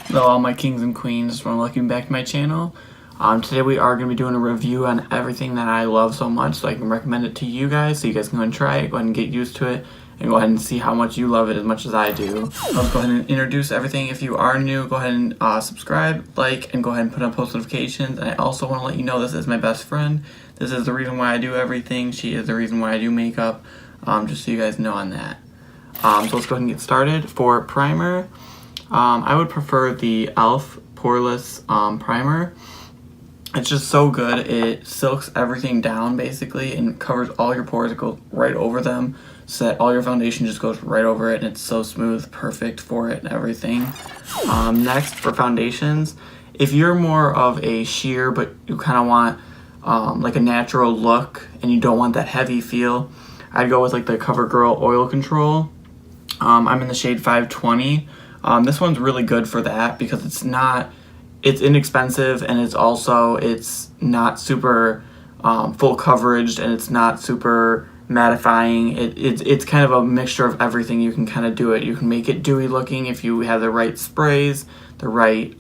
Hello all my kings and queens, welcome back to my channel. Today we are going to be doing a review on everything that I love so much so I can recommend it to you guys so you guys can go and try it, go ahead and get used to it, and go ahead and see how much you love it as much as I do. Let's go ahead and introduce everything. If you are new, go ahead and subscribe, like, and go ahead and put on post notifications. And I also want to let you know this is my best friend. This is the reason why I do everything. She is the reason why I do makeup, just so you guys know on that. So let's go ahead and get started. For primer, I would prefer the e.l.f. Poreless Primer. It's just so good. It silks everything down basically and covers all your pores. It goes right over them so that all your foundation just goes right over it, and it's so smooth, perfect for it and everything. Next, for foundations, if you're more of a sheer but you kind of want like a natural look and you don't want that heavy feel, I'd go with like the CoverGirl Oil Control. I'm in the shade 520. This one's really good for that because it's inexpensive, and it's not super full coverage, and it's not super mattifying. It's kind of a mixture of everything. You can kind of do it. You can make it dewy looking if you have the right sprays, the right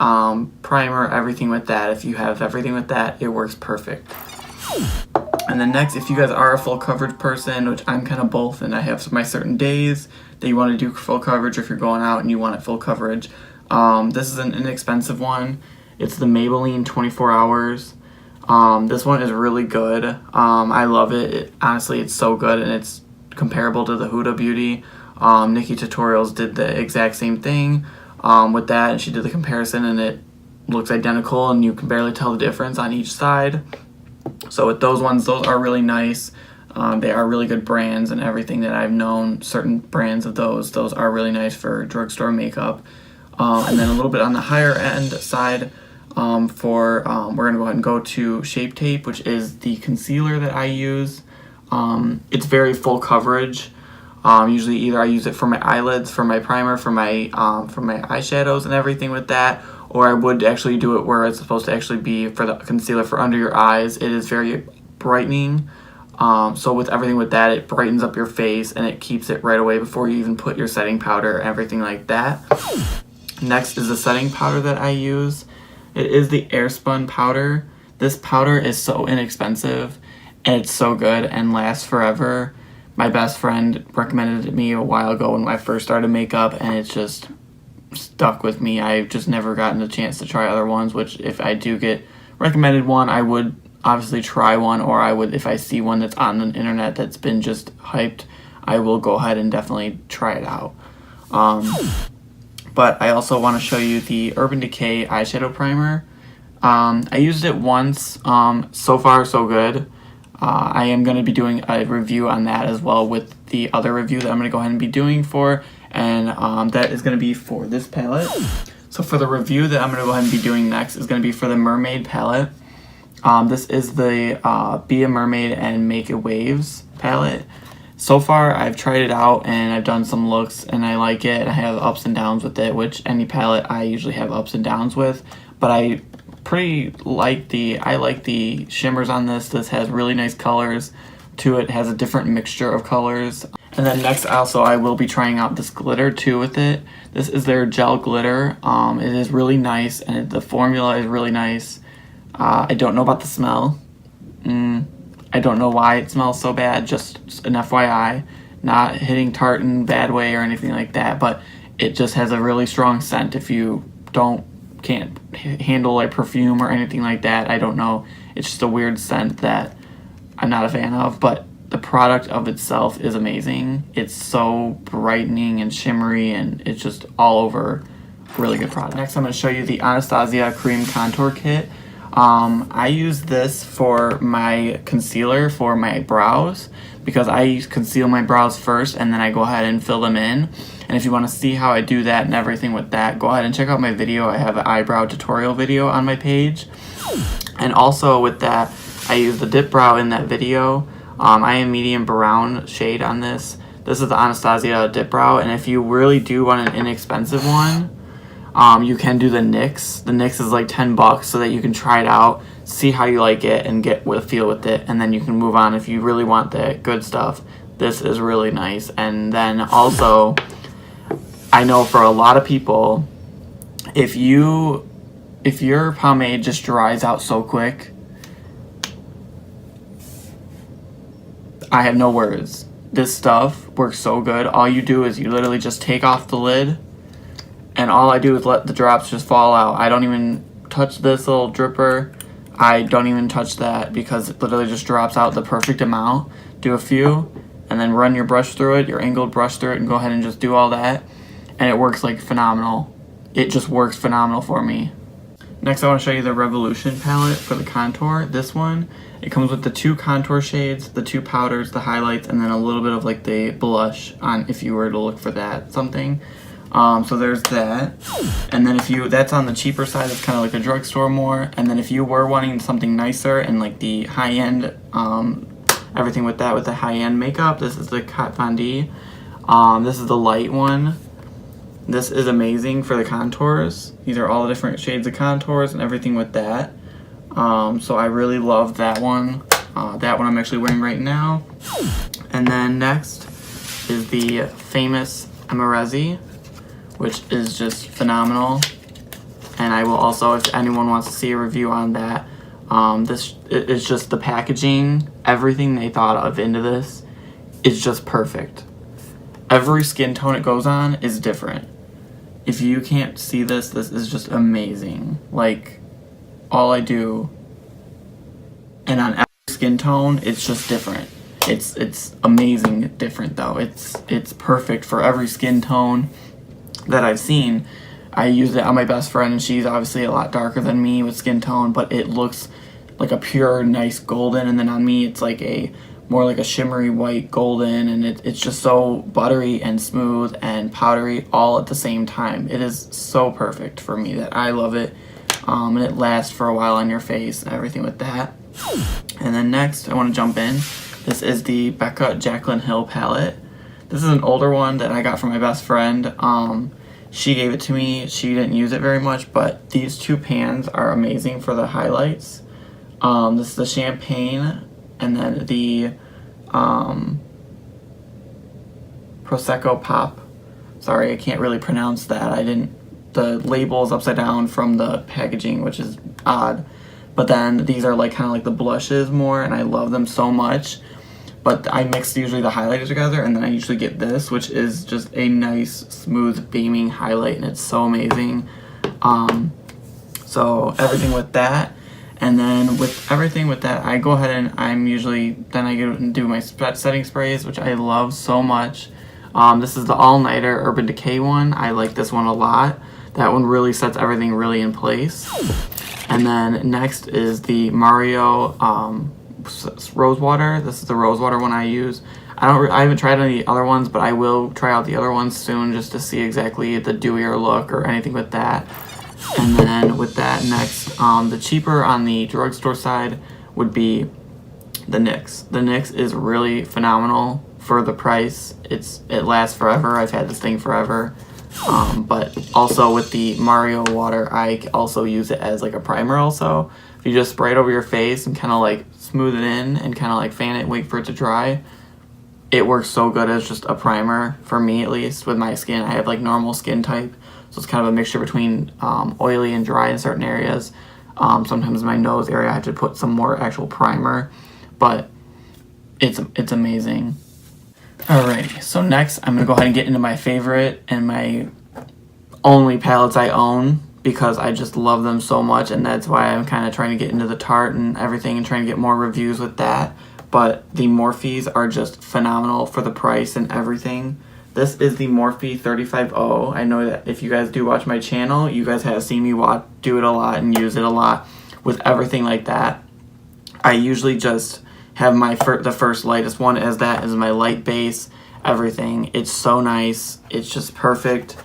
primer, everything with that. If you have everything with that, it works perfect. And then next, if you guys are a full coverage person, which I'm kind of both, and I have my certain days that you want to do full coverage, or if you're going out and you want it full coverage, this is an inexpensive one. It's the Maybelline 24 Hours. This one is really good. I love it. Honestly, it's so good, and it's comparable to the Huda Beauty. Nikki Tutorials did the exact same thing with that, and she did the comparison, and it looks identical, and you can barely tell the difference on each side. So with those ones, those are really nice. They are really good brands, and everything that I've known, certain brands of those are really nice for drugstore makeup. And then a little bit on the higher end side, we're going to go ahead and go to Shape Tape, which is the concealer that I use. It's very full coverage. Usually either I use it for my eyelids, for my primer, for my eyeshadows and everything with that, or I would actually do it where it's supposed to actually be for the concealer for under your eyes. It is very brightening. So with everything with that, it brightens up your face, and it keeps it right away before you even put your setting powder, everything like that. Next is the setting powder that I use. It is the Airspun powder. This powder is so inexpensive, and it's so good and lasts forever. My best friend recommended it to me a while ago when I first started makeup, and it's just stuck with me. I've just never gotten a chance to try other ones, which if I do get recommended one, I would obviously try one, or I would, if I see one that's on the internet that's been just hyped, I will go ahead and definitely try it out. But I also want to show you the Urban Decay eyeshadow primer. I used it once. So far, so good. I am going to be doing a review on that as well with the other review that I'm going to go ahead and be doing for, and that is going to be for this palette. So for the review that I'm going to go ahead and be doing next is going to be for the Mermaid palette. This is the Be a Mermaid and Make It Waves palette. So far, I've tried it out, and I've done some looks, and I like it. I have ups and downs with it, which any palette I usually have ups and downs with, but I like the shimmers on this. This has really nice colors to it. It has a different mixture of colors. And then next, also, I will be trying out this glitter too with it. This is their gel glitter. It is really nice, and the formula is really nice. I don't know about the smell. I don't know why it smells so bad, just an FYI. Not hitting tart in a bad way or anything like that, but it just has a really strong scent. If you can't handle like perfume or anything like that, I don't know. It's just a weird scent that I'm not a fan of, but the product of itself is amazing. It's so brightening and shimmery, and it's just all over really good product. Next, I'm going to show you the Anastasia Cream Contour Kit. I use this for my concealer for my brows because I conceal my brows first, and then I go ahead and fill them in. And if you want to see how I do that and everything with that, go ahead and check out my video. I have an eyebrow tutorial video on my page. And also with that, I use the dip brow in that video. I am medium brown shade on this. This is the Anastasia dip brow, and if you really do want an inexpensive one, you can do the Knicks. The Knicks is like $10 so that you can try it out, see how you like it, and get a feel with it, and then you can move on if you really want the good stuff. This is really nice. And then also, I know for a lot of people, if your pomade just dries out so quick, I have no words. This stuff works so good. All you do is you literally just take off the lid, and all I do is let the drops just fall out. I don't even touch this little dripper. I don't even touch that because it literally just drops out the perfect amount. Do a few, and then run your brush through it, your angled brush through it, and go ahead and just do all that. And it works like phenomenal. It just works phenomenal for me. Next, I want to show you the Revolution palette for the contour. This one, it comes with the 2 contour shades, the 2 powders, the highlights, and then a little bit of like the blush on if you were to look for that something. So there's that. And then that's on the cheaper side, it's kind of like a drugstore more. And then if you were wanting something nicer and like the high-end, everything with that, with the high-end makeup, this is the Kat Von D. This is the light one. This is amazing for the contours. These are all the different shades of contours and everything with that. So I really love that one. That one I'm actually wearing right now. And then next is the famous Emerezi, which is just phenomenal. And I will also, if anyone wants to see a review on that, this is just the packaging, everything they thought of into this is just perfect. Every skin tone it goes on is different. If you can't see this is just amazing. Like, all I do, and on every skin tone, it's just different. It's amazing different though. It's perfect for every skin tone that I've seen. I used it on my best friend, and she's obviously a lot darker than me with skin tone, but it looks like a pure, nice golden, and then on me it's like more like a shimmery white golden, and it's just so buttery and smooth and powdery all at the same time. It is so perfect for me that I love it, and it lasts for a while on your face and everything with that. And then next, I want to jump in. This is the Becca Jaclyn Hill palette. This is an older one that I got from my best friend. She gave it to me. She didn't use it very much, but these 2 pans are amazing for the highlights. This is the Champagne, and then the Prosecco Pop. Sorry, I can't really pronounce that. The label is upside down from the packaging, which is odd. But then these are like kind of like the blushes more, and I love them so much. But I mix usually the highlighters together, and then I usually get this, which is just a nice, smooth, beaming highlight, and it's so amazing. So everything with that. And then with everything with that, I go ahead and then I go and do my setting sprays, which I love so much. This is the All Nighter Urban Decay one. I like this one a lot. That one really sets everything really in place. And then next is the Mario Rose Water. This is the Rose Water one I use. I haven't tried any of the other ones, but I will try out the other ones soon just to see exactly the dewier look or anything with that. And then with that next, the cheaper on the drugstore side would be the Knicks. The Knicks is really phenomenal for the price. It lasts forever. I've had this thing forever. But also with the Mario water, I also use it as like a primer also. If you just spray it over your face and kind of like smooth it in and kind of like fan it and wait for it to dry, it works so good as just a primer, for me at least, with my skin. I have like normal skin type, so it's kind of a mixture between oily and dry in certain areas. Sometimes in my nose area I have to put some more actual primer, but it's amazing. Alrighty, so next I'm going to go ahead and get into my favorite and my only palettes I own, because I just love them so much, and that's why I'm kind of trying to get into the Tarte and everything and trying to get more reviews with that. But the Morphes are just phenomenal for the price and everything. This is the Morphe 35O. I know that if you guys do watch my channel, you guys have seen me do it a lot and use it a lot with everything like that. I usually just have the first lightest one as that is my light base, everything. It's so nice. It's just perfect.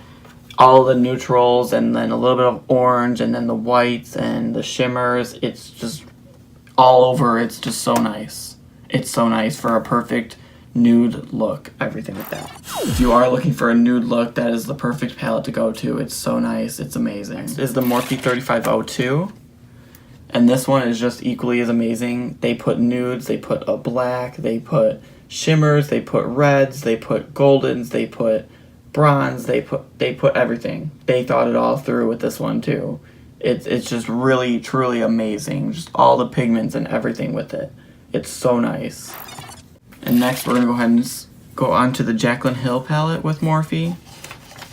All the neutrals and then a little bit of orange and then the whites and the shimmers. It's just all over. It's just so nice. It's so nice for a perfect nude look, everything like that. If you are looking for a nude look, that is the perfect palette to go to. It's so nice. It's amazing. This is the Morphe 3502. And this one is just equally as amazing. They put nudes, they put a black, they put shimmers, they put reds, they put goldens, they put bronze, they put everything. They thought it all through with this one too. It's just really, truly amazing. Just all the pigments and everything with it. It's so nice. And next we're going to go ahead and go on to the Jaclyn Hill palette with Morphe.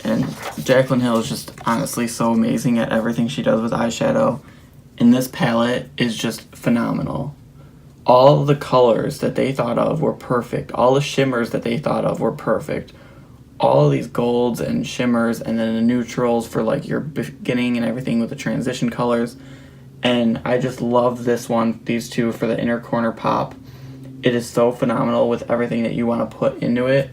And Jaclyn Hill is just honestly so amazing at everything she does with eyeshadow. And this palette is just phenomenal. All the colors that they thought of were perfect. All the shimmers that they thought of were perfect. All of these golds and shimmers, and then the neutrals for like your beginning and everything with the transition colors. And I just love this one, these two for the inner corner pop. It is so phenomenal with everything that you want to put into it.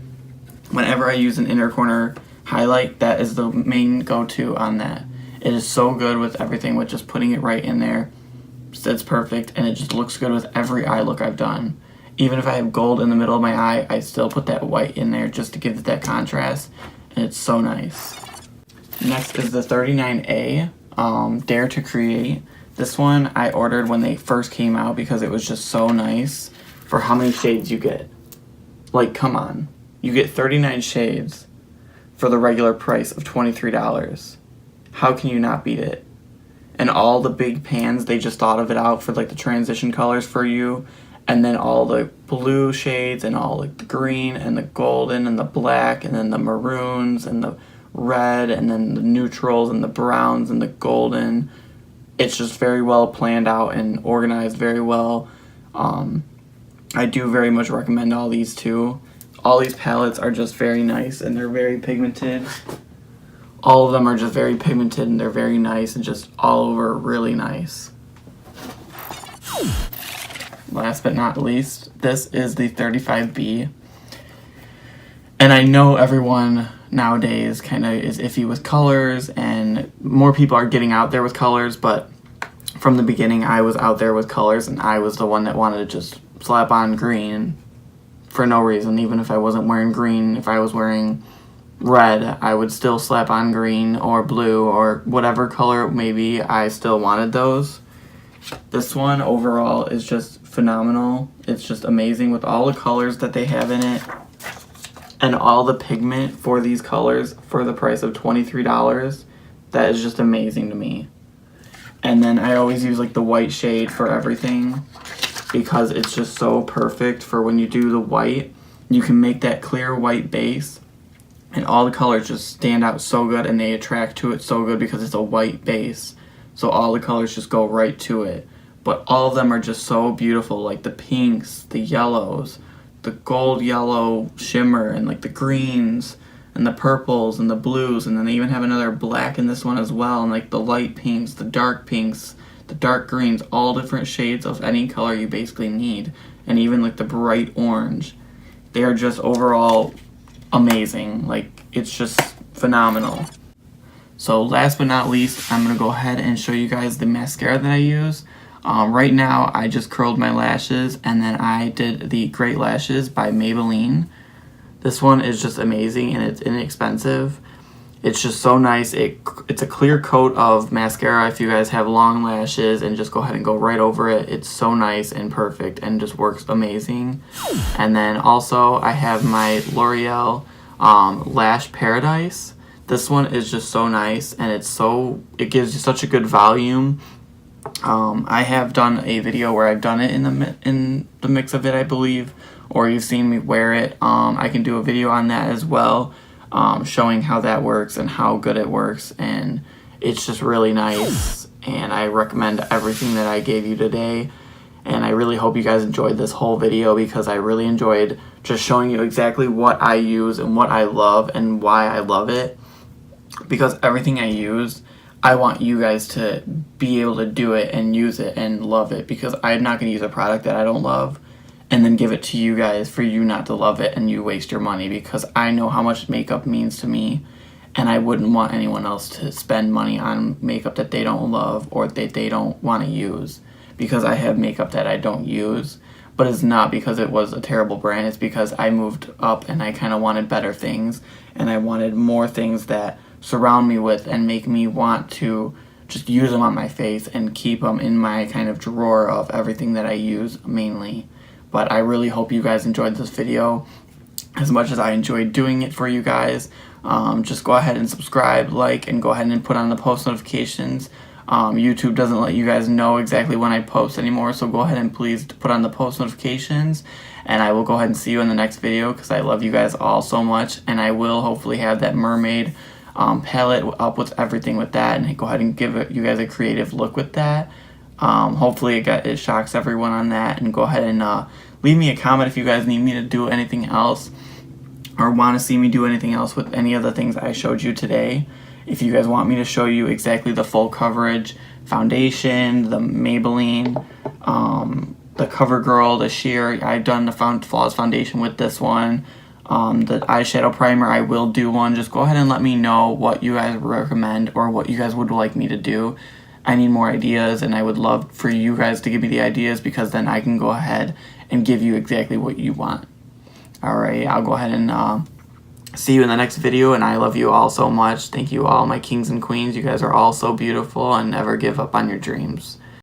Whenever I use an inner corner highlight, that is the main go-to on that. It is so good with everything, with just putting it right in there. It's perfect, and it just looks good with every eye look I've done. Even if I have gold in the middle of my eye, I still put that white in there just to give it that contrast, and it's so nice. Next is the 39A, Dare to Create. This one I ordered when they first came out because it was just so nice for how many shades you get. Like, come on. You get 39 shades for the regular price of $23. How can you not beat it? And all the big pans, they just thought of it out for like the transition colors for you. And then all the blue shades and all like the green and the golden and the black and then the maroons and the red and then the neutrals and the browns and the golden. It's just very well planned out and organized very well. I do very much recommend all these too. All these palettes are just very nice and they're very pigmented. All of them are just very pigmented and they're very nice and just all over really nice. Last but not least, this is the 35B. And I know everyone nowadays kind of is iffy with colors and more people are getting out there with colors, but from the beginning I was out there with colors and I was the one that wanted to just slap on green for no reason. Even if I wasn't wearing green, if I was wearing red, I would still slap on green or blue or whatever color it may be. I still wanted those. This one overall is just phenomenal. It's just amazing with all the colors that they have in it and all the pigment for these colors for the price of $23. That is just amazing to me. And then I always use like the white shade for everything because it's just so perfect for when you do the white. You can make that clear white base and all the colors just stand out so good and they attract to it so good because it's a white base. So all the colors just go right to it. But all of them are just so beautiful, like the pinks, the yellows, the gold yellow shimmer, and like the greens, and the purples, and the blues, and then they even have another black in this one as well, and like the light pinks, the dark greens, all different shades of any color you basically need, and even like the bright orange. They are just overall amazing. Like, it's just phenomenal. So last but not least, I'm going to go ahead and show you guys the mascara that I use. Right now, I just curled my lashes, and then I did the Great Lashes by Maybelline. This one is just amazing, and it's inexpensive. It's just so nice. It's a clear coat of mascara if you guys have long lashes, and just go ahead and go right over it. It's so nice and perfect, and just works amazing. And then also, I have my L'Oreal Lash Paradise. This one is just so nice, and it gives you such a good volume. I have done a video where I've done it in the mix of it, I believe, or you've seen me wear it. I can do a video on that as well, showing how that works and how good it works, and it's just really nice, and I recommend everything that I gave you today. And I really hope you guys enjoyed this whole video because I really enjoyed just showing you exactly what I use and what I love and why I love it. Because everything I use, I want you guys to be able to do it and use it and love it, because I'm not going to use a product that I don't love and then give it to you guys for you not to love it and you waste your money, because I know how much makeup means to me and I wouldn't want anyone else to spend money on makeup that they don't love or that they don't want to use, because I have makeup that I don't use. But it's not because it was a terrible brand, it's because I moved up and I kind of wanted better things and I wanted more things that surround me with and make me want to just use them on my face and keep them in my kind of drawer of everything that I use mainly. But I really hope you guys enjoyed this video as much as I enjoyed doing it for you guys. just go ahead and subscribe, like, and go ahead and put on the post notifications. YouTube doesn't let you guys know exactly when I post anymore, so go ahead and please put on the post notifications, and I will go ahead and see you in the next video because I love you guys all so much, and I will hopefully have that mermaid palette up with everything with that, and go ahead and give you guys a creative look with that. Hopefully it shocks everyone on that, and go ahead and leave me a comment if you guys need me to do anything else or want to see me do anything else with any of the things I showed you today. If you guys want me to show you exactly the full coverage foundation, the Maybelline, the CoverGirl, the sheer, I've done the Flawless foundation with this one. The eyeshadow primer, I will do one. Just go ahead and let me know what you guys recommend or what you guys would like me to do. I need more ideas, and I would love for you guys to give me the ideas because then I can go ahead and give you exactly what you want. Alright, I'll go ahead and see you in the next video, and I love you all so much. Thank you all, my kings and queens. You guys are all so beautiful, and never give up on your dreams.